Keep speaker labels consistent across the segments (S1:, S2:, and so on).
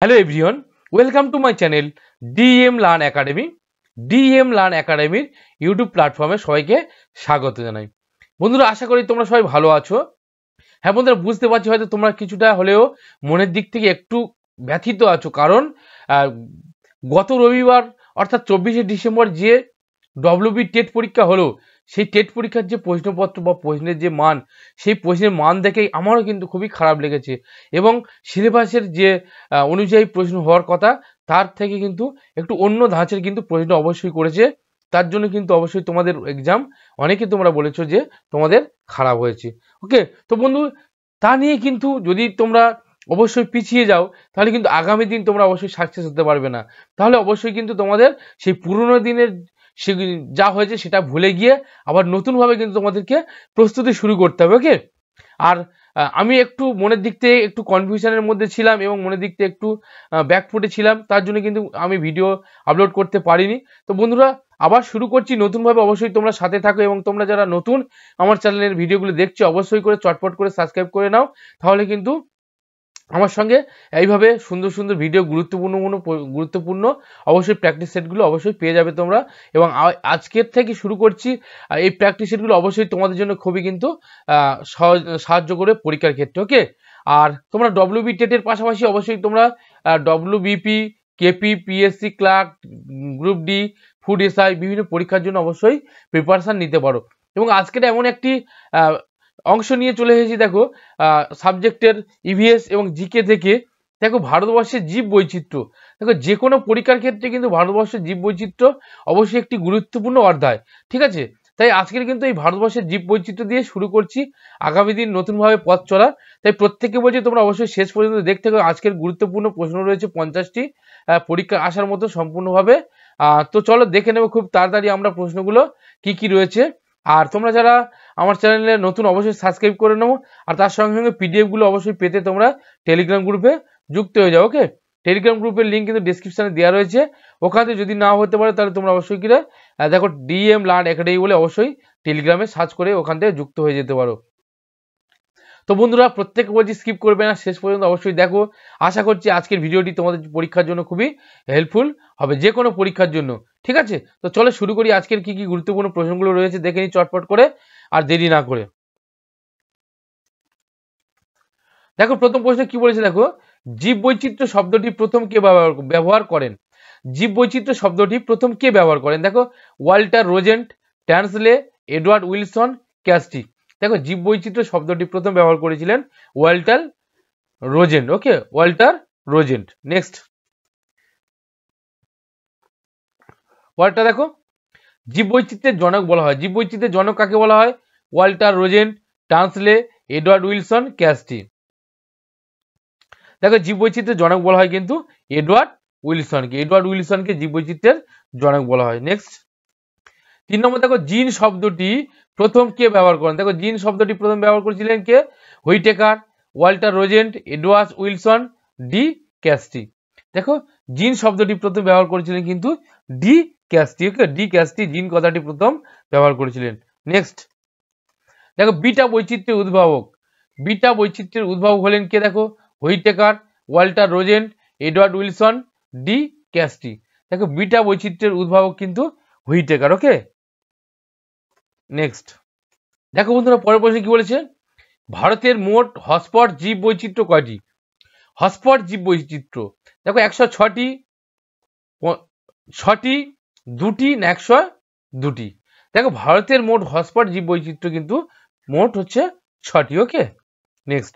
S1: Hello everyone, welcome to my channel DM learn academy. DM learn একাডেমির YouTube প্ল্যাটফর্মে সবাইকে স্বাগত জানাই। বন্ধুরা, আশা করি তোমরা সবাই ভালো আছো। হ্যাঁ বন্ধুরা, বুঝতে পারছি হয়তো তোমরা কিছুটা হলেও মনের দিক থেকে একটু ব্যথিত আছো, কারণ গত রবিবার অর্থাৎ 24শে ডিসেম্বর যে ডব্লিউবি টেট পরীক্ষা হলো, সেই টেট পরীক্ষার যে প্রশ্নপত্র বা প্রশ্নের যে মান, সেই প্রশ্নের মান দেখে আমারও কিন্তু খুবই খারাপ লেগেছে। এবং সিলেবাসের যে অনুযায়ী প্রশ্ন হওয়ার কথা, তার থেকে কিন্তু একটু অন্য ধাঁচের কিন্তু প্রশ্ন অবশ্যই করেছে। তার জন্য কিন্তু অবশ্যই তোমাদের এক্সাম অনেকে তোমরা বলেছো যে তোমাদের খারাপ হয়েছে। ওকে, তো বন্ধু, তা নিয়ে কিন্তু যদি তোমরা অবশ্যই পিছিয়ে যাও, তাহলে কিন্তু আগামী দিন তোমরা অবশ্যই সাকসেস হতে পারবে না। তাহলে অবশ্যই কিন্তু তোমাদের সেই পুরোনো দিনের সে যা হয়েছে সেটা ভুলে গিয়ে আবার নতুনভাবে কিন্তু তোমাদেরকে প্রস্তুতি শুরু করতে হবে। ওকে, আর আমি একটু মনের দিক থেকে একটু কনফিউশনের মধ্যে ছিলাম এবং মনের দিক থেকে একটু ব্যাকফুটে ছিলাম, তার জন্য কিন্তু আমি ভিডিও আপলোড করতে পারিনি। তো বন্ধুরা, আবার শুরু করছি নতুনভাবে। অবশ্যই তোমরা সাথে থাকো এবং তোমরা যারা নতুন আমার চ্যানেলের ভিডিওগুলো দেখছো, অবশ্যই করে চটপট করে সাবস্ক্রাইব করে নাও। তাহলে কিন্তু আমার সঙ্গে এইভাবে সুন্দর সুন্দর ভিডিও, গুরুত্বপূর্ণ অবশ্যই প্র্যাকটিস সেটগুলো অবশ্যই পেয়ে যাবে তোমরা। এবং আজকের থেকে শুরু করছি এই প্র্যাকটিস সেটগুলো অবশ্যই তোমাদের জন্য খুবই কিন্তু সাহায্য করে পরীক্ষার ক্ষেত্রে। ওকে, আর তোমরা ডব্লিউবি টেটের পাশাপাশি অবশ্যই তোমরা WBP, KP, PSC clerk, group D, food SI বিভিন্ন পরীক্ষার জন্য অবশ্যই প্রিপারেশন নিতে পারো। এবং আজকের এমন একটি অংশ নিয়ে চলে এসেছি, দেখো সাবজেক্টের ইভিএস এবং জিকে থেকে। দেখো ভারতবর্ষের জীব বৈচিত্র্য, দেখো যে কোনো পরীক্ষার ক্ষেত্রে কিন্তু ভারতবর্ষের জীব বৈচিত্র্য অবশ্যই একটি গুরুত্বপূর্ণ অধ্যায়। ঠিক আছে, তাই আজকের কিন্তু এই ভারতবর্ষের জীব বৈচিত্র্য দিয়ে শুরু করছি আগামী দিন নতুনভাবে পথ চলা। তাই প্রত্যেককে বলছি তোমরা অবশ্যই শেষ পর্যন্ত দেখতে হবে। আজকের গুরুত্বপূর্ণ প্রশ্ন রয়েছে 50টি পরীক্ষা আসার মতো সম্পূর্ণভাবে। তো চলো দেখে নেবো খুব তাড়াতাড়ি আমরা প্রশ্নগুলো কি কি রয়েছে। আর তোমরা যারা আমার চ্যানেলে নতুন অবশ্যই সাবস্ক্রাইব করে নেবো। আর তার সঙ্গে সঙ্গে পিডিএফ গুলো অবশ্যই পেতে তোমরা টেলিগ্রাম গ্রুপে যুক্ত হয়ে যাও। ওকে, টেলিগ্রাম গ্রুপের লিঙ্ক কিন্তু ডিসক্রিপশনে দেওয়া রয়েছে। ওখানে যদি না হতে পারে তাহলে তোমরা অবশ্যই কিনা দেখো ডিএম লার্ন একাডেমি বলে অবশ্যই টেলিগ্রামে সার্চ করে ওখান থেকে যুক্ত হয়ে যেতে পারো। তো বন্ধুরা, প্রত্যেকে বলছি স্কিপ করবে না, শেষ পর্যন্ত অবশ্যই দেখো। আশা করছি আজকের ভিডিওটি তোমাদের পরীক্ষার জন্য খুবই হেল্পফুল হবে, যে কোনো পরীক্ষার জন্য। ঠিক আছে, তো চলো শুরু করি। আজকের কি কি গুরুত্বপূর্ণ প্রশ্নগুলো রয়েছে দেখে নিই চটপট করে, আর দেরি না করে। দেখো প্রথম প্রশ্ন কি বলেছে, দেখো জীব বৈচিত্র্য শব্দটি প্রথম কে ব্যবহার করেন? জীব বৈচিত্র্য শব্দটি প্রথম কে ব্যবহার করেন? দেখো Walter Rosen, Tansley, Edward Wilson, ক্যাস্টি। দেখো জীব বৈচিত্র্য শব্দটি প্রথম ব্যবহার করেছিলেন ওয়াল্টার রোজেন্ট। ওকে, ওয়াল্টার রোজেন্ট। নেক্সট ওয়াল্টার, দেখো জীব বৈচিত্র্যের জনক বলা হয়। জীব বৈচিত্র্যের জনক কাকে বলা হয়? Walter Rosen, Tansley, Edward Wilson, ক্যাস্টি। দেখো জীব বৈচিত্র্যের জনক বলা হয় কিন্তু এডওয়ার্ড উইলসনকে। এডওয়ার্ড উইলসনকে জীব বৈচিত্র্যের জনক বলা হয়। নেক্সট 3 নম্বর, দেখো জিন শব্দটি প্রথম কে ব্যবহার করেন? দেখো জিন শব্দটি প্রথম ব্যবহার করেছিলেন কে? Whittaker, Walter Rosen, Edward Wilson, D ক্যাস্টি। দেখো জিন শব্দটি প্রথম ব্যবহার করেছিলেন কিন্তু ডি ক্যাস্টি। ওকে, ডি ক্যাস্টি জিন কথাটি প্রথম ব্যবহার করেছিলেন। নেক্সট দেখো বিটা বৈচিত্র্যের উদ্ভাবক। বিটা বৈচিত্র্যের উদ্ভাবক হলেন কে? দেখো Whittaker, Walter Rosen, Edward Wilson, D ক্যাস্টি। দেখো বিটা বৈচিত্র্যের উদ্ভাবক কিন্তু হুইটেকার। ওকে, নেক্সট দেখো বন্ধুরা, পরের প্রশ্নে কি বলেছে? ভারতের মোট হটস্পট জীব বৈচিত্র্য কয়টি? হটস্পট জীব বৈচিত্র্য দেখো 106টি, 6টি, 2টি না 102টি। দেখো ভারতের মোট হটস্পট জীব বৈচিত্র্য কিন্তু মোট হচ্ছে 6টি। ওকে, নেক্সট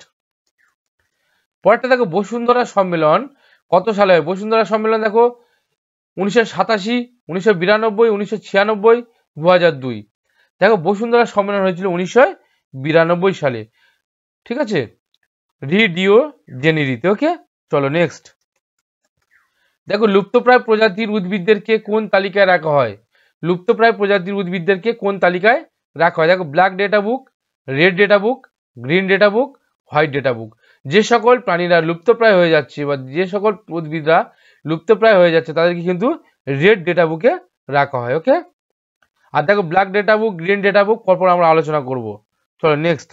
S1: পরেরটা দেখো বসুন্ধরা সম্মেলন কত সালে হয়? বসুন্ধরা সম্মেলন দেখো 1987, 1992, 1996, 2002। দেখো বসুন্ধরা সম্মেলন হয়েছিল 1992 সালে। ঠিক আছে, রিও জেনেরিতে। ওকে, চলো নেক্সট দেখো লুপ্তপ্রায় প্রজাতির উদ্ভিদদেরকে কোন তালিকায় রাখা হয়? লুপ্তপ্রায় প্রজাতির উদ্ভিদদেরকে কোন তালিকায় রাখা হয়? দেখো black data book, red data book, green data book, white data book. যে সকল প্রাণীরা লুপ্তপ্রায় হয়ে যাচ্ছে বা যে সকল উদ্ভিদরা লুপ্তপ্রায় হয়ে যাচ্ছে তাদেরকে কিন্তু রেড ডেটা বুকে রাখা হয়। ওকে, আর দেখো black data book, green data book পরপর আমরা আলোচনা করব। চলো নেক্সট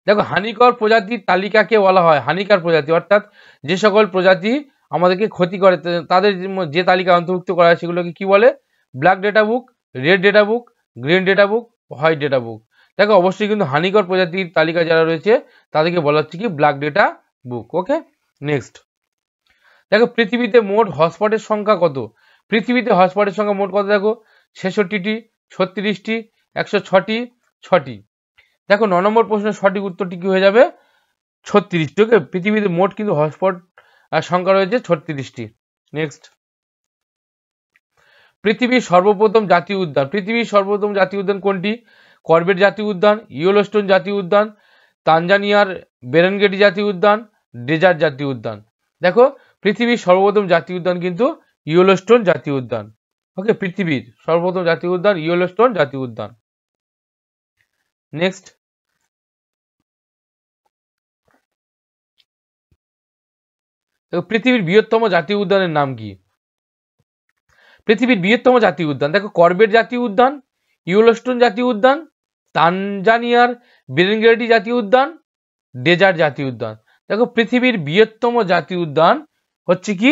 S1: দেখো হানিকর প্রজাতির তালিকাকে বলা হয় হানিকর প্রজাতি, অর্থাৎ যে সকল প্রজাতি আমাদেরকে ক্ষতি করে তাদের যে তালিকা অন্তর্ভুক্ত করা হয় সেগুলোকে কি বলে? Black data book, red data book, green data book, white data book. দেখো অবশ্যই কিন্তু হানিকর প্রজাতির তালিকা যারা রয়েছে তাদেরকে বলা হচ্ছে কি ব্ল্যাক ডেটা বুক। ওকে, নেক্সট দেখো পৃথিবীতে মোট হটস্পটের সংখ্যা কত? পৃথিবীতে হটস্পটের সংখ্যা মোট কত? দেখো 66টি, 36টি, 106টি, 6টি। দেখো 9 নম্বর প্রশ্নের সঠিক উত্তরটি কি হয়ে যাবে? 36টি। ওকে, পৃথিবীতে মোট কিন্তু হটস্পট সংখ্যা রয়েছে 36টি। নেক্সট পৃথিবীর সর্বপ্রথম জাতীয় উদ্যান, পৃথিবীর সর্বপ্রথম জাতীয় উদ্যান কোনটি? করবেট জাতীয় উদ্যান, ইয়েলোস্টোন জাতীয় উদ্যান, তানজানিয়ার বেরেনগেটি জাতীয় উদ্যান, ডেজার্ট জাতীয় উদ্যান। দেখো পৃথিবীর সর্বপ্রথম জাতীয় উদ্যান কিন্তু ইয়েলোস্টোন জাতীয় উদ্যান। ওকে, পৃথিবীর সর্বপ্রথম জাতীয় উদ্যান ইয়েলোস্টোন জাতীয় উদ্যান। নেক্সট দেখো পৃথিবীর বৃহত্তম জাতীয় উদ্যানের নাম কি? পৃথিবীর বৃহত্তম জাতীয় উদ্যান, দেখো করবেট জাতীয় উদ্যান, ইয়েলোস্টোন জাতীয় উদ্যান, তানজানিয়ার বেরেনগেটি জাতীয় উদ্যান, ডেজার্ট জাতীয় উদ্যান। দেখো পৃথিবীর বৃহত্তম জাতীয় উদ্যান হচ্ছে কি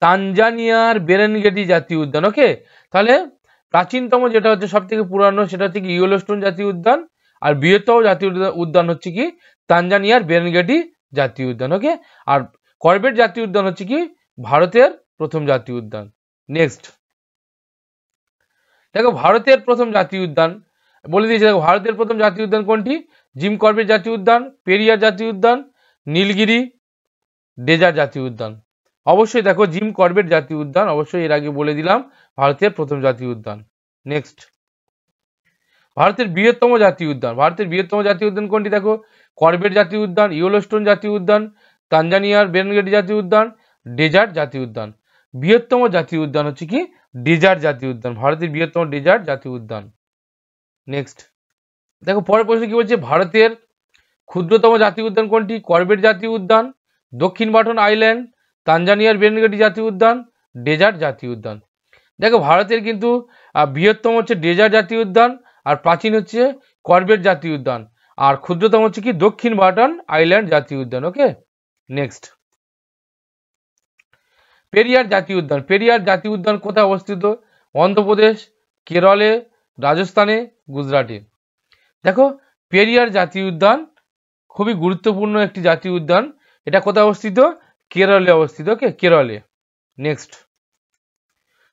S1: তানজানিয়ার বেরেনগেটি জাতীয় উদ্যান। ওকে, তাহলে প্রাচীনতম যেটা হচ্ছে সব থেকে পুরানো সেটা হচ্ছে কি ইয়েলোস্টোন জাতীয় উদ্যান, আর বৃহত্তম জাতীয় উদ্যান হচ্ছে কি তানজানিয়ার বেরেনগেটি জাতীয় উদ্যান। ওকে, আর করবেট জাতীয় উদ্যান হচ্ছে কি ভারতের প্রথম জাতীয় উদ্যান। নেক্সট দেখো ভারতের প্রথম জাতীয় উদ্যান বলে দিয়েছে, দেখো ভারতের প্রথম জাতীয় উদ্যান কোনটি? জিম করবেট জাতীয় উদ্যান, পেরিয়ার জাতীয় উদ্যান, নীলগিরি, ডেজার্ট জাতীয় উদ্যান। অবশ্যই দেখো জিম করবেট জাতীয় উদ্যান, অবশ্যই এর আগে বলে দিলাম ভারতের প্রথম জাতীয় উদ্যান। নেক্সট ভারতের বৃহত্তম জাতীয় উদ্যান, ভারতের বৃহত্তম জাতীয় উদ্যান কোনটি? দেখো করবেট জাতীয় উদ্যান, ইয়েলোস্টোন জাতীয় উদ্যান, তানজানিয়ার বেরেনগেটি জাতীয় উদ্যান, ডেজার্ট জাতীয় উদ্যান। বৃহত্তম জাতীয় উদ্যান হচ্ছে কি ডেজার্ট জাতীয় উদ্যান, ভারতের বৃহত্তম ডেজার্ট জাতীয় উদ্যান। নেক্সট দেখো পরের প্রশ্ন কি বলছে? ভারতের ক্ষুদ্রতম জাতীয় উদ্যান কোনটি? করবেট জাতীয় উদ্যান, দক্ষিণ বাটন আইল্যান্ড, তানজানিয়ার বেরেনগেটি জাতীয় উদ্যান, ডেজার্ট জাতীয় উদ্যান। দেখো ভারতের কিন্তু বৃহত্তম হচ্ছে ডেজার্ট জাতীয় উদ্যান, আর প্রাচীন হচ্ছে করবেট জাতীয় উদ্যান, আর ক্ষুদ্রতম হচ্ছে কি দক্ষিণ বাটন আইল্যান্ড জাতীয় উদ্যান। ওকে, নেক্সট পেরিয়ার জাতীয় উদ্যান, পেরিয়ার জাতীয় উদ্যান কোথায় অবস্থিত? অন্ধ্রপ্রদেশ, কেরলে, রাজস্থানে, গুজরাটে। দেখো পেরিয়ার জাতীয় উদ্যান খুবই গুরুত্বপূর্ণ একটি জাতীয় উদ্যান, এটা কোথায় অবস্থিত? কেরলে অবস্থিত। ওকে, কেরলে। নেক্সট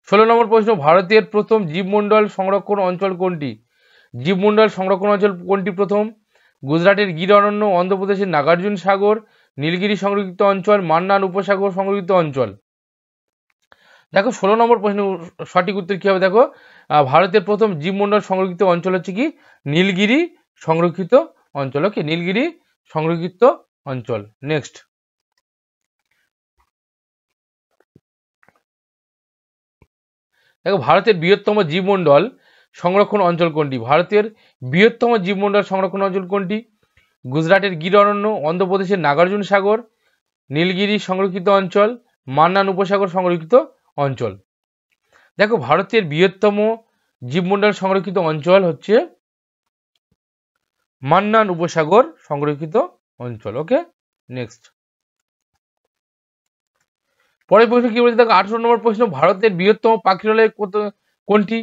S1: 16 নম্বর প্রশ্ন, ভারতের প্রথম জীবমণ্ডল সংরক্ষণ অঞ্চল কোনটি? জীবমণ্ডল সংরক্ষণ অঞ্চল কোনটি প্রথম? গুজরাটের গির অরণ্য, অন্ধ্রপ্রদেশের নাগার্জুন সাগর, নীলগিরি সংরক্ষিত অঞ্চল, মান্নান উপসাগর সংরক্ষিত অঞ্চল। দেখো 16 নম্বর প্রশ্নের সঠিক উত্তর কি হবে? দেখো ভারতের প্রথম জীবমণ্ডল সংরক্ষিত অঞ্চল হচ্ছে কি নীলগিরি সংরক্ষিত অঞ্চল। ওকে, নীলগিরি সংরক্ষিত অঞ্চল। নেক্সট দেখো ভারতের বৃহত্তম জীবমণ্ডল সংরক্ষণ অঞ্চল কোনটি? ভারতের বৃহত্তম জীবমণ্ডল সংরক্ষণ অঞ্চল কোনটি? গুজরাটের গির অরণ্য, অন্ধ্রপ্রদেশের নাগার্জুন সাগর, নীলগিরি সংরক্ষিত অঞ্চল, মান্নান উপসাগর সংরক্ষিত অঞ্চল। দেখো ভারতের বৃহত্তম জীবমণ্ডল সংরক্ষিত অঞ্চল হচ্ছে মান্নান উপসাগর সংরক্ষিত অঞ্চল। ওকে, নেক্সট পরের প্রশ্ন কি বলছে? দেখো 18 নম্বর প্রশ্ন, ভারতের বৃহত্তম পাখিরালয় কোনটি?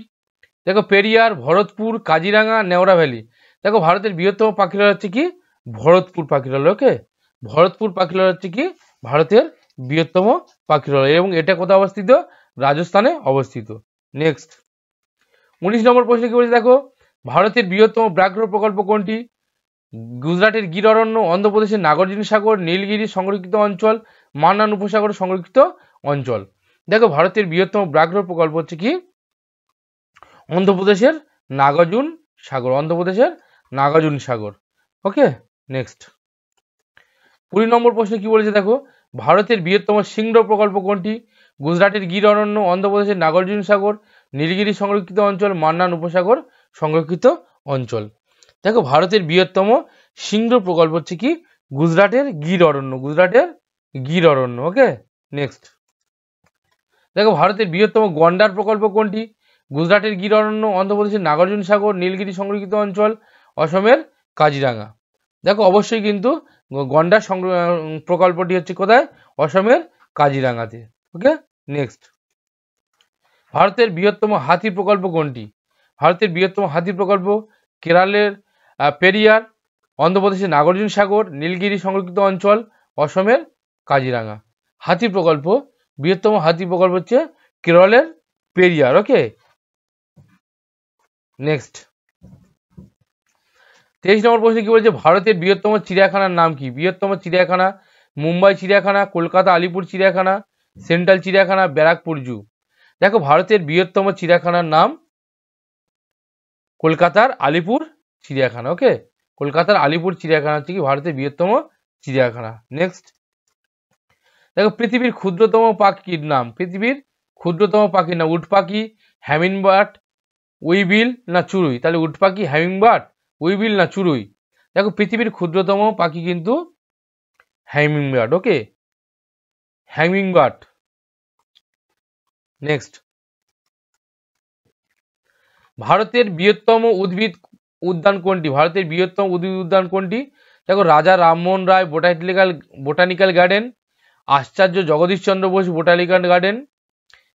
S1: দেখো পেরিয়ার, ভরতপুর, কাজিরাঙ্গা, নেওড়া ভ্যালি। দেখো ভারতের বৃহত্তম পাখিরালয় হচ্ছে কি ভরতপুর পাখিরালয়। ওকে, ভরতপুর পাখিরালয় হচ্ছে কি ভারতের বৃহত্তম পাখিরালয়, এবং এটা কোথায় অবস্থিত? রাজস্থানে অবস্থিত। নেক্সট 19 নম্বর প্রশ্ন কি বলছে? দেখো ভারতের বৃহত্তম ব্যাঘ্র প্রকল্প কোনটি? গুজরাটের গির অরণ্য, অন্ধ্রপ্রদেশের নাগার্জুন সাগর, নীলগিরি সংরক্ষিত অঞ্চল, মান্নান উপসাগর সংরক্ষিত অঞ্চল। দেখো ভারতের বৃহত্তম ব্যাঘ্র প্রকল্প হচ্ছে কি অন্ধ্রপ্রদেশের নাগার্জুন সাগর, অন্ধ্রপ্রদেশের নাগার্জুন সাগর। ওকে, নেক্সট 20 নম্বর প্রশ্ন কি বলেছে? দেখো ভারতের বৃহত্তম সিংহ প্রকল্প কোনটি? গুজরাটের গির অরণ্য, অন্ধ্রপ্রদেশের নাগার্জুন সাগর, নীলগিরি সংরক্ষিত অঞ্চল, মান্নান উপসাগর সংরক্ষিত অঞ্চল। দেখো ভারতের বৃহত্তম সিংহ প্রকল্প হচ্ছে কি গুজরাটের গির অরণ্য, গুজরাটের গির অরণ্য। ওকে, নেক্সট দেখো ভারতের বৃহত্তম গন্ডার প্রকল্প কোনটি? গুজরাটের গির অরণ্য, অন্ধ্রপ্রদেশের নাগার্জুন সাগর, নীলগিরি সংরক্ষিত অঞ্চল, অসমের কাজিরাঙ্গা। দেখো অবশ্যই কিন্তু গন্ডার প্রকল্পটি হচ্ছে কোথায়? অসমের কাজিরাঙ্গাতে। ওকে, নেক্সট। ভারতের বৃহত্তম হাতি প্রকল্প কোনটি? ভারতের বৃহত্তম হাতি প্রকল্প কেরলের পেরিয়ার, অন্ধ্রপ্রদেশের নাগার্জুন সাগর, নীলগিরি সংরক্ষিত অঞ্চল, অসমের কাজিরাঙ্গা। হাতি প্রকল্প, বৃহত্তম হাতি প্রকল্প হচ্ছে কেরলের পেরিয়ার। ওকে, নেক্সট। 23 নম্বর প্রশ্নে কি বলছে? ভারতের বৃহত্তম চিড়িয়াখানার নাম কি? বৃহত্তম চিড়িয়াখানা মুম্বাই চিড়িয়াখানা, কলকাতা আলিপুর চিড়িয়াখানা, সেন্ট্রাল চিড়িয়াখানা, ব্যারাকপুর জু। দেখো ভারতের বৃহত্তম চিড়িয়াখানার নাম কলকাতার আলিপুর চিড়িয়াখানা। ওকে, কলকাতার আলিপুর চিড়িয়াখানা হচ্ছে কি ভারতের বৃহত্তম চিড়িয়াখানা। নেক্সট। দেখো পৃথিবীর ক্ষুদ্রতম পাখির নাম। পৃথিবীর ক্ষুদ্রতম পাখির নাম উট পাখি, হ্যামিংবার্ড, উইবিল না চুরুই? তাহলে উট পাখি, হ্যামিংবার্ড, উইবিল না চুরুই? দেখো পৃথিবীর ক্ষুদ্রতম পাখি কিন্তু হ্যামিংবার্ড। ওকে, হ্যামিংবার্ড। নেক্সট। ভারতের বৃহত্তম উদ্ভিদ উদ্যান কোনটি? ভারতের বৃহত্তম উদ্ভিদ উদ্যান কোনটি? দেখো Raja Rammohan Roy botanical garden, Acharya Jagadish Chandra Bose botanical garden,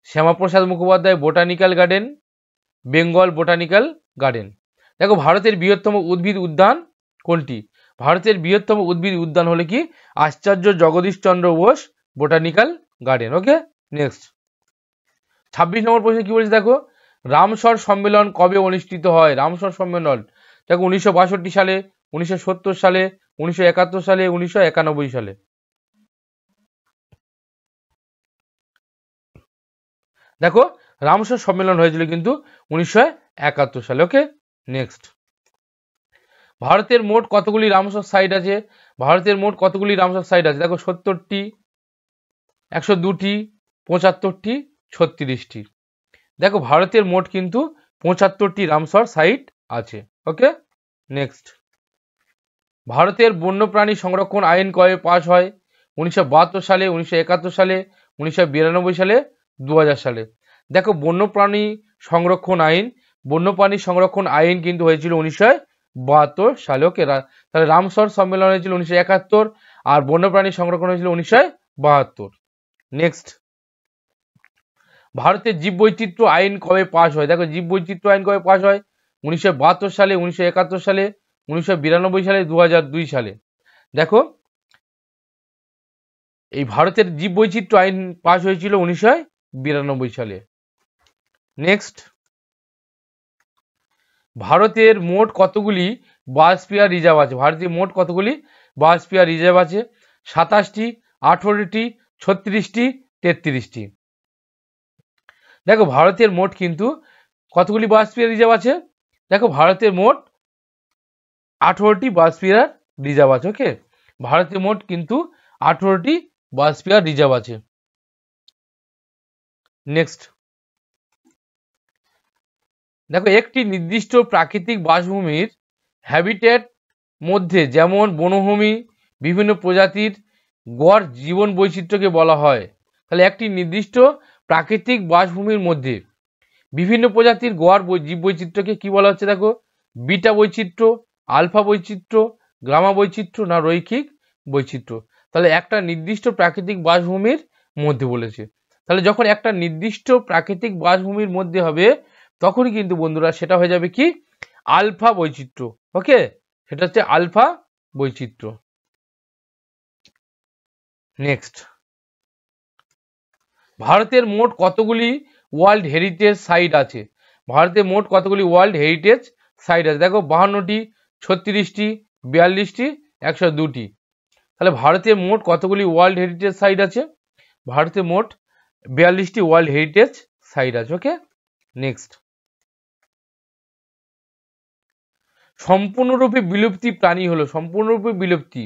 S1: Shyamaprasad Mukhopadhyay botanical garden, Bengal botanical garden. দেখো ভারতের বৃহত্তম উদ্ভিদ উদ্যান কোনটি? ভারতের বৃহত্তম উদ্ভিদ উদ্যান হলো কি আচার্য জগদীশ চন্দ্র বোস বোটানিক্যাল গার্ডেন। ওকে, নেক্সট। 26 নম্বর প্রশ্নে কি বলছে? দেখো রামসর সম্মেলন কবে অনুষ্ঠিত হয়? রামসর সম্মেলন দেখো 1962 সালে, 1970 সালে, 1971 সালে, 1991 সালে। দেখো রামসর সম্মেলন হয়েছিল কিন্তু 1971 সালে। ওকে, নেক্সট। ভারতের মোট কতগুলি রামসর সাইট আছে? ভারতের মোট কতগুলি রামসর সাইট আছে? দেখো 70টি, 102টি, 75টি, 36টি। দেখো ভারতের মোট কিন্তু 75টি রামসর সাইট আছে। ওকে, নেক্সট। ভারতের বন্যপ্রাণী সংরক্ষণ আইন কবে পাস হয়? 1972 সালে, 1971 সালে, 1992 সালে, 2000 সালে। দেখো বন্যপ্রাণী সংরক্ষণ আইন কিন্তু হয়েছিল 1972 সালে। ওকে, তাহলে রামসর সম্মেলন হয়েছিল 1971 আর বন্যপ্রাণী সংরক্ষণ হয়েছিল 1972। নেক্সট। ভারতের জীববৈচিত্র্য আইন কবে পাস হয়? দেখো জীববৈচিত্র্য আইন কবে পাস হয়? 1972 সালে, 1971 সালে, 1992 সালে, 2002 সালে। দেখো এই ভারতের জীববৈচিত্র্য আইন পাস হয়েছিল 1992 সালে। নেক্সট। ভারতের মোট কতগুলি বায়োস্ফিয়ার রিজার্ভ আছে? ভারতের মোট কতগুলি বায়োস্ফিয়ার রিজার্ভ আছে? 27টি, 18টি, 36টি, 33টি। দেখো ভারতের মোট কিন্তু কতগুলি বায়োস্ফিয়ার রিজার্ভ আছে? দেখো ভারতের মোট 18টি বায়োস্ফিয়ার রিজার্ভ আছে। ওকে, ভারতের মোট কিন্তু 18টি বায়োস্ফিয়ার রিজার্ভ আছে। নেক্সট। দেখো একটি নির্দিষ্ট প্রাকৃতিক বাসভূমির হ্যাবিটেট মধ্যে যেমন বনভূমি, বিভিন্ন প্রজাতির গড় জীবন বৈচিত্র্যকে বলা হয়। তাহলে একটি নির্দিষ্ট প্রাকৃতিক বাসভূমির মধ্যে বিভিন্ন প্রজাতির গড় জীব বৈচিত্র্যকে কি বলা হচ্ছে? দেখো বিটা বৈচিত্র্য, আলফা বৈচিত্র্য, গামা বৈচিত্র্য না রৈখিক বৈচিত্র্য। তাহলে একটা নির্দিষ্ট প্রাকৃতিক বাসভূমির মধ্যে বলেছে। তাহলে যখন একটা নির্দিষ্ট প্রাকৃতিক বাসভূমির মধ্যে হবে তখনই কিন্তু বন্ধুরা সেটা হয়ে যাবে কি আলফা বৈচিত্র্য। ওকে, সেটা হচ্ছে আলফা বৈচিত্র্য। নেক্সট। ভারতের মোট কতগুলি ওয়ার্ল্ড হেরিটেজ সাইট আছে? ভারতের মোট কতগুলি ওয়ার্ল্ড হেরিটেজ সাইট আছে? দেখো 52টি, 36টি, 42টি, 102টি। তাহলে ভারতের মোট কতগুলি ওয়ার্ল্ড হেরিটেজ সাইট আছে? ভারতের মোট 42টি ওয়ার্ল্ড হেরিটেজ সাইট আছে। ওকে, নেক্সট। সম্পূর্ণরূপে বিলুপ্তি প্রাণী হলো সম্পূর্ণরূপে বিলুপ্তি।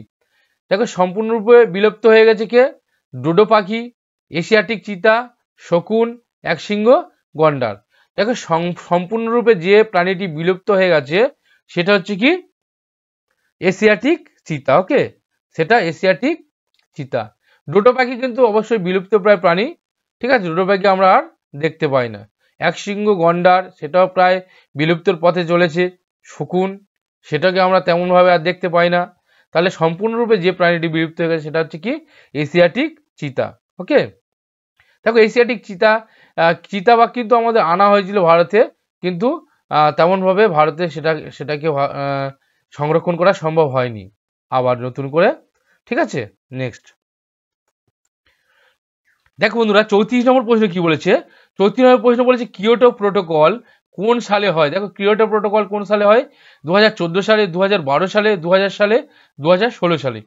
S1: দেখো সম্পূর্ণরূপে বিলুপ্ত হয়ে গেছে কে? ডোডো পাখি, এশিয়াটিক চিতা, শকুন, একশৃঙ্গ গন্ডার। দেখো সম্পূর্ণরূপে যে প্রাণীটি বিলুপ্ত হয়ে গেছে সেটা হচ্ছে কি এশিয়াটিক চিতা। ওকে, সেটা এশিয়াটিক চিতা। ডোডো পাখি কিন্তু অবশ্যই বিলুপ্ত প্রায় প্রাণী, ঠিক আছে, ডোডো পাখি আমরা আর দেখতে পাই না। একশৃঙ্গ গন্ডার সেটাও প্রায় বিলুপ্তর পথে চলেছে। শকুন সেটাকে আমরা তেমনভাবে আর দেখতে পাই না। তাহলে সম্পূর্ণরূপে যে প্রাণীটি বিলুপ্ত হয়ে গেছে সেটা হচ্ছে কি এশিয়াটিক চিতা। ওকে, দেখো এশিয়াটিক চিতাবাঘ কিন্তু আমাদের আনা হয়েছিল ভারতে, কিন্তু তেমনভাবে ভারতে সেটাকে সংরক্ষণ করা সম্ভব হয়নি আবার নতুন করে। ঠিক আছে, নেক্সট দেখো বন্ধুরা 34 নম্বর প্রশ্ন কি বলেছে। 34 নম্বর প্রশ্ন বলেছে কিয়োটো প্রোটোকল কোন সালে হয়। দেখো কিয়োটো প্রোটোকল কোন সালে হয়, 2014 সালে, 2012 সালে, 2000 সালে, 2016 সালে।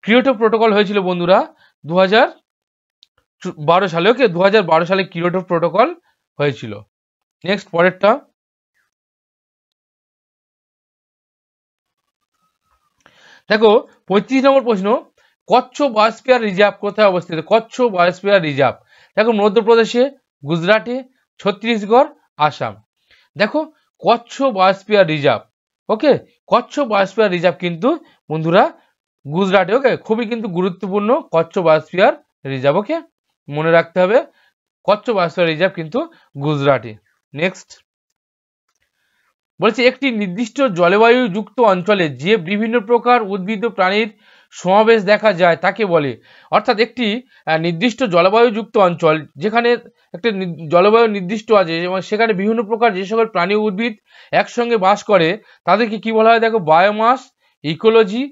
S1: কিয়োটো প্রোটোকল হয়েছিল বন্ধুরা 2012 সালে। ওকে, 2012 সালে কিয়োটো প্রোটোকল হয়েছিল। নেক্সট পরেরটা দেখো 35 নম্বর প্রশ্ন, কচ্ছ বায়োস্ফিয়ার রিজার্ভ কোথায় অবস্থিত। কচ্ছ বায়োস্ফিয়ার রিজার্ভ দেখো মধ্যপ্রদেশে, গুজরাটে, ছত্তিশগড়, আসাম। দেখো কচ্ছ বায়োস্ফিয়ার রিজার্ভ, ওকে, কচ্ছ বায়োস্ফিয়ার রিজার্ভ কিন্তু বন্ধুরা গুজরাটে। ওকে, খুবই কিন্তু গুরুত্বপূর্ণ কচ্ছ বায়োস্ফিয়ার রিজার্ভ। ওকে, মনে রাখতে হবে কচ্ছ বায়োস্ফিয়ার রিজার্ভ কিন্তু গুজরাটে। নেক্সট বলছে একটি নির্দিষ্ট জলবায়ু যুক্ত অঞ্চলে যে বিভিন্ন প্রকার উদ্ভিদ ও প্রাণীর সমাবেশ দেখা যায় তাকে বলে। অর্থাৎ একটি নির্দিষ্ট জলবায়ু যুক্ত অঞ্চল, যেখানে একটা জলবায়ু নির্দিষ্ট আছে এবং সেখানে বিভিন্ন প্রকার যে সকল প্রাণী উদ্ভিদ একসঙ্গে বাস করে তাদেরকে কি বলা হয়। দেখো বায়োমাস, ইকোলজি,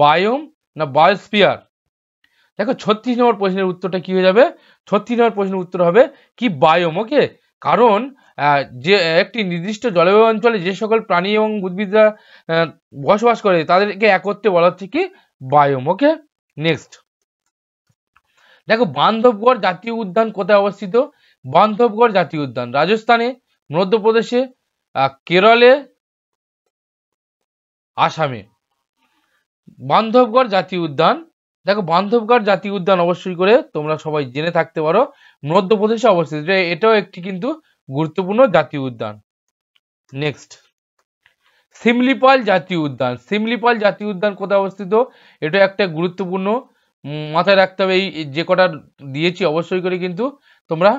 S1: বায়োম না বায়োস্ফিয়ার। দেখো 36 নম্বর প্রশ্নের উত্তরটা কি হয়ে যাবে, 36 নম্বর প্রশ্নের উত্তর হবে কি বায়োম। ওকে, কারণ যে একটি নির্দিষ্ট জলবায়ু অঞ্চলে যে সকল প্রাণী এবং উদ্ভিদরা বসবাস করে তাদেরকে একত্রে বলা হচ্ছে কি বায়োম। ওকে, নেক্সট দেখো বান্ধবগড় জাতীয় উদ্যান কোথায় অবস্থিত। বান্ধবগড় জাতীয় উদ্যান রাজস্থানে, মধ্যপ্রদেশে, কেরলে, আসামে। বান্ধবগড় জাতীয় উদ্যান, দেখো বান্ধবগড় জাতীয় উদ্যান অবশ্যই করে তোমরা সবাই জেনে থাকতে পারো মধ্যপ্রদেশে অবস্থিত। এটাও একটি কিন্তু গুরুত্বপূর্ণ জাতীয় উদ্যান। নেক্সট শিমলিপাল জাতীয় উদ্যান। শিমলিপাল জাতীয় উদ্যান কোথায় অবস্থিত, এটা একটা গুরুত্বপূর্ণ, মাথায় রাখতে হবে। এই যে কটা দিয়েছি অবশ্যই করে কিন্তু তোমরা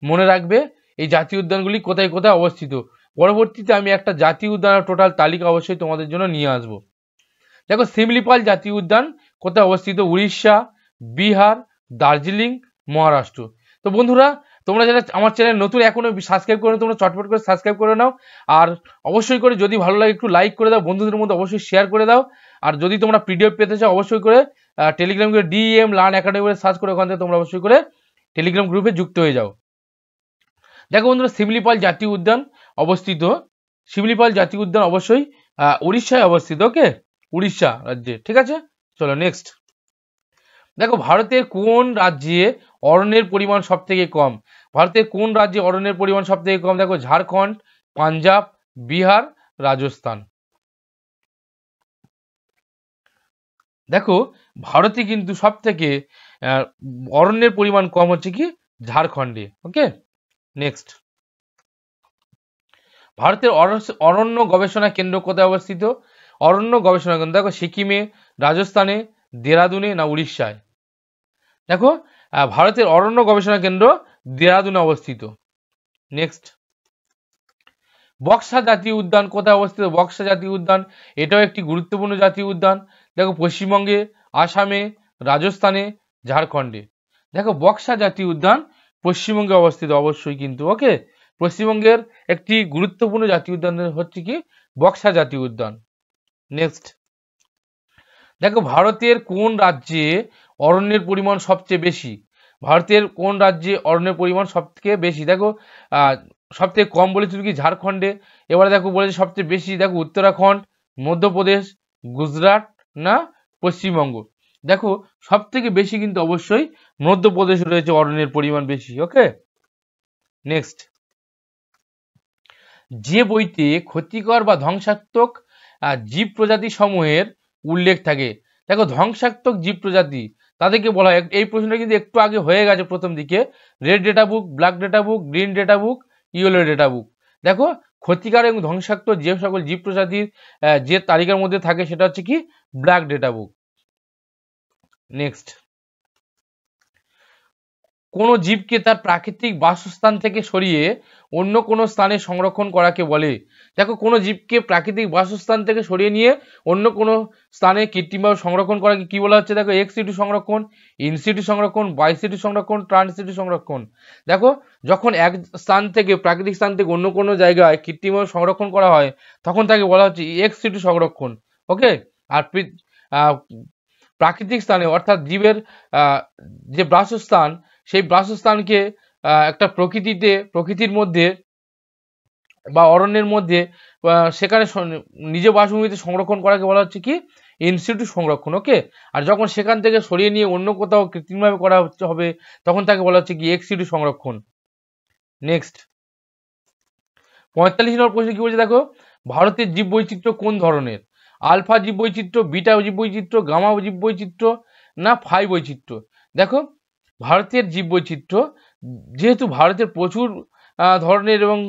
S1: মনে রাখবে এই জাতীয় উদ্যানগুলি কোথায় কোথায় অবস্থিত। পরবর্তীতে আমি একটা জাতীয় উদ্যানের টোটাল তালিকা অবশ্যই তোমাদের জন্য নিয়ে আসবো। দেখো শিমলিপাল জাতীয় উদ্যান কোথায় অবস্থিত, উড়িষ্যা, বিহার, দার্জিলিং, মহারাষ্ট্র। তো বন্ধুরা তোমরা যারা আমার চ্যানেল নতুন এখনো সাবস্ক্রাইব করে তোমরা চটপট করে সাবস্ক্রাইব করে নাও, আর অবশ্যই করে যদি ভালো লাগে একটু লাইক করে দাও, বন্ধুদের মধ্যে অবশ্যই শেয়ার করে দাও। আর যদি তোমরা পিডিএফ পেতে চাও অবশ্যই করে টেলিগ্রাম করে ডিএম লার্ন একাডেমি করে সার্চ করে ওখান থেকে তোমরা অবশ্যই করে টেলিগ্রাম গ্রুপে যুক্ত হয়ে যাও। দেখো বন্ধুরা শিমলিপাল জাতীয় উদ্যান অবস্থিত, শিমলিপাল জাতীয় উদ্যান অবশ্যই উড়িষ্যায় অবস্থিত। ওকে, উড়িষ্যা রাজ্যে। ঠিক আছে, চলো নেক্সট দেখো ভারতের কোন রাজ্যে অরণ্যের পরিমাণ সব থেকে কম। ভারতের কোন রাজ্যে অরণ্যের পরিমাণ সব থেকে কম, দেখো ঝাড়খণ্ড, পাঞ্জাব, বিহার, রাজস্থান। দেখো ভারতে কিন্তু সব থেকে অরণ্যের পরিমাণ কম হচ্ছে কি ঝাড়খণ্ডে। ওকে, নেক্সট ভারতের অরণ্য গবেষণা কেন্দ্র কোথায় অবস্থিত। অরণ্য গবেষণা কেন্দ্র দেখো সিকিমে, রাজস্থানে, দেরাদুনে না উড়িষ্যায়। দেখো ভারতের অরণ্য গবেষণা কেন্দ্র দেরাদুনে অবস্থিত। নেক্সট বক্সা জাতীয় উদ্যান কোথায় অবস্থিত। বক্সা জাতীয় উদ্যান এটাও একটি গুরুত্বপূর্ণ জাতীয় উদ্যান। দেখো পশ্চিমবঙ্গে, আসামে, রাজস্থানে, ঝাড়খণ্ডে। দেখো বক্সা জাতীয় উদ্যান পশ্চিমবঙ্গে অবস্থিত অবশ্যই কিন্তু। ওকে, পশ্চিমবঙ্গের একটি গুরুত্বপূর্ণ জাতীয় উদ্যান হচ্ছে কি বক্সা জাতীয় উদ্যান। নেক্সট দেখো ভারতের কোন রাজ্যে অরণ্যের পরিমাণ সবচেয়ে বেশি। ভারতের কোন রাজ্যে অরণ্যের পরিমাণ সবথেকে বেশি। দেখো সব থেকে কম বলেছিল কি ঝাড়খণ্ডে। এবারে দেখো বলেছে সবচেয়ে বেশি, দেখো উত্তরাখণ্ড, মধ্যপ্রদেশ, গুজরাট না পশ্চিমবঙ্গ। দেখো সব থেকে বেশি কিন্তু অবশ্যই মধ্যপ্রদেশ রয়েছে অরণ্যের পরিমাণ বেশি। ওকে, নেক্সট যে বইতে ক্ষতিকর বা ধ্বংসাত্মক জীব প্রজাতি সমূহের উল্লেখ থাকে। দেখো ধ্বংসাত্মক জীব প্রজাতি তাদেরকে বলা হয়, এই প্রশ্নটা কিন্তু একটু আগে হয়ে গেছে প্রথম দিকে, red data book, black data book, green data book, yellow data book. দেখো ক্ষতিকার এবং ধ্বংসাত্মক যে সকল জীব প্রজাতির যে তালিকার মধ্যে থাকে সেটা হচ্ছে কি ব্ল্যাক ডেটা বুক। নেক্সট কোনো জীবকে তার প্রাকৃতিক বাসস্থান থেকে সরিয়ে অন্য কোনো স্থানে সংরক্ষণ করাকে বলে। দেখো কোনো জীবকে প্রাকৃতিক বাসস্থান থেকে সরিয়ে নিয়ে অন্য কোনো স্থানে কৃত্রিমভাবে সংরক্ষণ করাকে কি বলা হচ্ছে? দেখো এক্স সিটু সংরক্ষণ, ইন সিটু সংরক্ষণ, বাই সিটু সংরক্ষণ, ট্রান্স সিটু সংরক্ষণ। দেখো যখন এক স্থান থেকে প্রাকৃতিক স্থান থেকে অন্য কোনো জায়গায় কৃত্রিমভাবে সংরক্ষণ করা হয় তখন তাকে বলা হচ্ছে এক্স সিটু সংরক্ষণ। ওকে, আর প্রাকৃতিক স্থানে অর্থাৎ জীবের যে বাসস্থান সেই বাসস্থানকে একটা প্রকৃতির মধ্যে বা অরণ্যের মধ্যে সেখানে নিজ বাসভূমিতে সংরক্ষণ করাকে বলা হচ্ছে কি? ইনসিটু সংরক্ষণ। ওকে, আর যখন সেখান থেকে সরিয়ে নিয়ে অন্য কোথাও কৃত্রিমভাবে করা হবে তখন তাকে বলা হচ্ছে কি? এক্সিটু সংরক্ষণ। নেক্সট 45 নম্বর প্রশ্ন কি বলছে দেখো, ভারতের জীববৈচিত্র্য কোন ধরনের? আলফা জীববৈচিত্র্য, বিটা জীববৈচিত্র্য, গামা জীববৈচিত্র্য না ফাই বৈচিত্র্য? দেখো ভারতের জীববৈচিত্র্য, যেহেতু ভারতের প্রচুর ধরনের এবং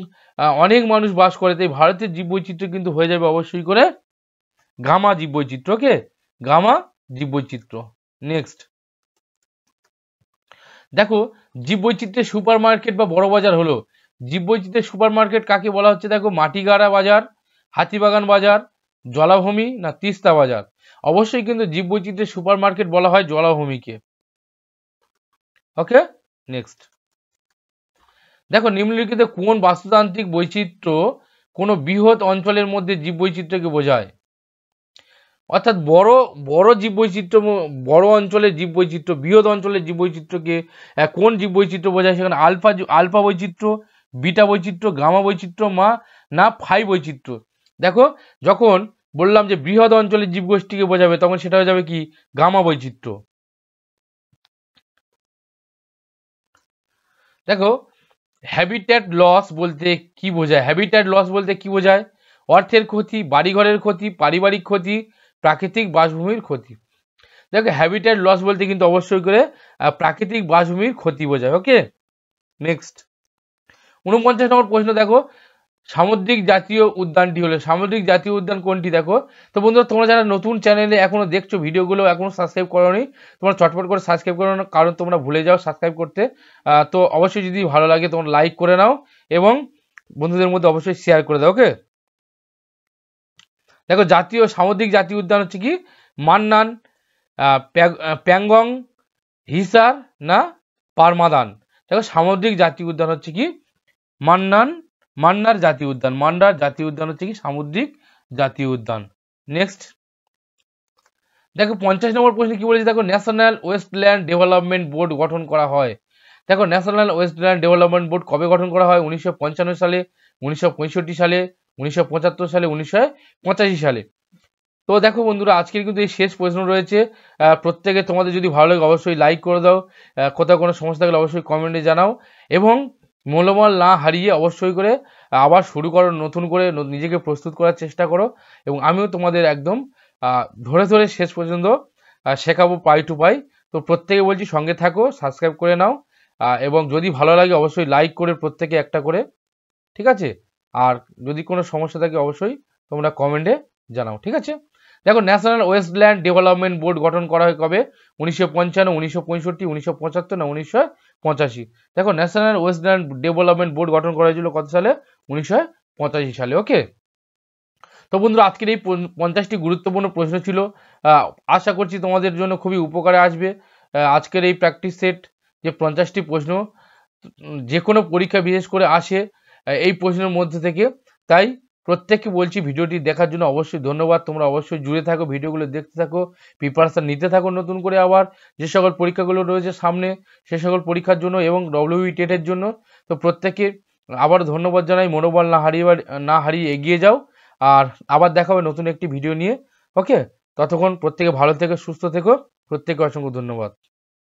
S1: অনেক মানুষ বাস করে, তাই ভারতের জীববৈচিত্র্য কিন্তু হয়ে যাবে অবশ্যই করে গামা জীববৈচিত্র্য। ওকে, গামা জীববৈচিত্র্য। নেক্সট দেখো জীববৈচিত্র্যের সুপার মার্কেট বা বড় বাজার হলো, জীববৈচিত্র্যের সুপার মার্কেট কাকে বলা হচ্ছে? দেখো মাটিগাড়া বাজার, হাতিবাগান বাজার, জলাভূমি না তিস্তা বাজার? অবশ্যই কিন্তু জীববৈচিত্র্যের সুপার মার্কেট বলা হয় জলাভূমিকে। ওকে, নেক্সট দেখো নিম্নলিখিত কোন বাস্তুতান্ত্রিক বৈচিত্র্য কোনো বৃহৎ অঞ্চলের মধ্যে জীববৈচিত্র্যকে বোঝায়? অর্থাৎ বড় জীববৈচিত্র্য, বড় অঞ্চলের জীববৈচিত্র্য, বৃহৎ অঞ্চলের জীববৈচিত্র্যকে কোন জীববৈচিত্র্য বোঝায়? সেখানে আলফা বৈচিত্র্য, বিটা বৈচিত্র্য, গামা বৈচিত্র্য না ফাই বৈচিত্র্য? দেখো যখন বললাম যে বৃহৎ অঞ্চলের জীবগোষ্ঠীকে বোঝাবে তখন সেটা হয়ে যাবে কি? গামা বৈচিত্র্য। দেখো হ্যাবিট্যাট লস বলতে কি বোঝায়? হ্যাবিট্যাট লস বলতে কি বোঝায়? অর্থের ক্ষতি, বাড়িঘরের ক্ষতি, পারিবারিক ক্ষতি, প্রাকৃতিক বাসভূমির ক্ষতি। দেখো হ্যাবিট্যাট লস বলতে কিন্তু অবশ্যই করে প্রাকৃতিক বাসভূমির ক্ষতি বোঝায়। ওকে, নেক্সট 49 নম্বর প্রশ্ন দেখো, সামুদ্রিক জাতীয় উদ্যানটি হলো, সামুদ্রিক জাতীয় উদ্যান কোনটি? দেখো তো বন্ধুরা তোমরা যারা নতুন চ্যানেলে এখনো দেখছো ভিডিওগুলো এখনো সাবস্ক্রাইব করোনি, তোমরা চটপট করে সাবস্ক্রাইব করো না, কারণ তোমরা ভুলে যাও সাবস্ক্রাইব করতে। তো অবশ্যই যদি ভালো লাগে তোমরা লাইক করে নাও এবং বন্ধুদের মধ্যে অবশ্যই শেয়ার করে দাও। ওকে, দেখো সামুদ্রিক জাতীয় উদ্যান হচ্ছে কি? মান্নান, প্যাংগং, হিসার না পারমাদান? দেখো সামুদ্রিক জাতীয় উদ্যান হচ্ছে কি? মান্নার জাতীয় উদ্যান। মান্নার জাতীয় উদ্যান হচ্ছে কি? সামুদ্রিক জাতীয় উদ্যান। নেক্সট দেখো 50 নম্বর প্রশ্ন কি বলেছে দেখো, ন্যাশনাল ওয়েস্টল্যান্ড ডেভেলপমেন্ট বোর্ড গঠন করা হয়। দেখো ন্যাশনাল ওয়েস্টল্যান্ড ডেভেলপমেন্ট বোর্ড কবে গঠন করা হয়? 1955 সালে, 1965 সালে, 1975 সালে, 1985 সালে। তো দেখো বন্ধুরা আজকের কিন্তু এই শেষ প্রশ্ন রয়েছে। প্রত্যেকে তোমাদের যদি ভালো লাগে অবশ্যই লাইক করে দাও, কোথাও কোনো সমস্যা থাকলে অবশ্যই কমেন্টে জানাও এবং মনোবল না হারিয়ে অবশ্যই করে আবার শুরু করো, নতুন করে নিজেকে প্রস্তুত করার চেষ্টা করো এবং আমিও তোমাদের একদম ধরে ধরে শেষ পর্যন্ত শেখাবো পাই টু পাই। তো প্রত্যেকে বলছি সঙ্গে থাকো, সাবস্ক্রাইব করে নাও এবং যদি ভালো লাগে অবশ্যই লাইক করে প্রত্যেকে একটা করে, ঠিক আছে? আর যদি কোনো সমস্যা থাকে অবশ্যই তোমরা কমেন্টে জানাও, ঠিক আছে? দেখো ন্যাশনাল ওয়েস্টল্যান্ড ডেভেলপমেন্ট বোর্ড গঠন করা হয় কবে? 1955, 1965, 1975 না 1985? দেখো ন্যাশনাল ওয়েস্টল্যান্ড ডেভেলপমেন্ট বোর্ড গঠন করা হয়েছিল কত সালে? 1985 সালে। ওকে, তো বন্ধুরা আজকের এই 50টি গুরুত্বপূর্ণ প্রশ্ন ছিল, আশা করছি তোমাদের জন্য খুবই উপকারে আসবে। আজকের এই প্র্যাকটিস সেট যে 50টি প্রশ্ন যে কোনো পরীক্ষা বিশেষ করে আসে এই প্রশ্নের মধ্যে থেকে, তাই প্রত্যেককে বলছি ভিডিওটি দেখার জন্য অবশ্যই ধন্যবাদ। তোমরা অবশ্যই জুড়ে থাকো, ভিডিওগুলো দেখতে থাকো, প্রিপারেশন নিতে থাকো নতুন করে আবার যে সকল পরীক্ষাগুলো রয়েছে সামনে সে সকল পরীক্ষার জন্য এবং WBE টেটের জন্য। তো প্রত্যেককে আবার ধন্যবাদ জানাই, মনোবল না হারিয়ে এগিয়ে যাও। আর আবার দেখা হবে নতুন একটি ভিডিও নিয়ে। ওকে, ততক্ষণ প্রত্যেকে ভালো থেকো, সুস্থ থেকো, প্রত্যেকে অসংখ্য ধন্যবাদ।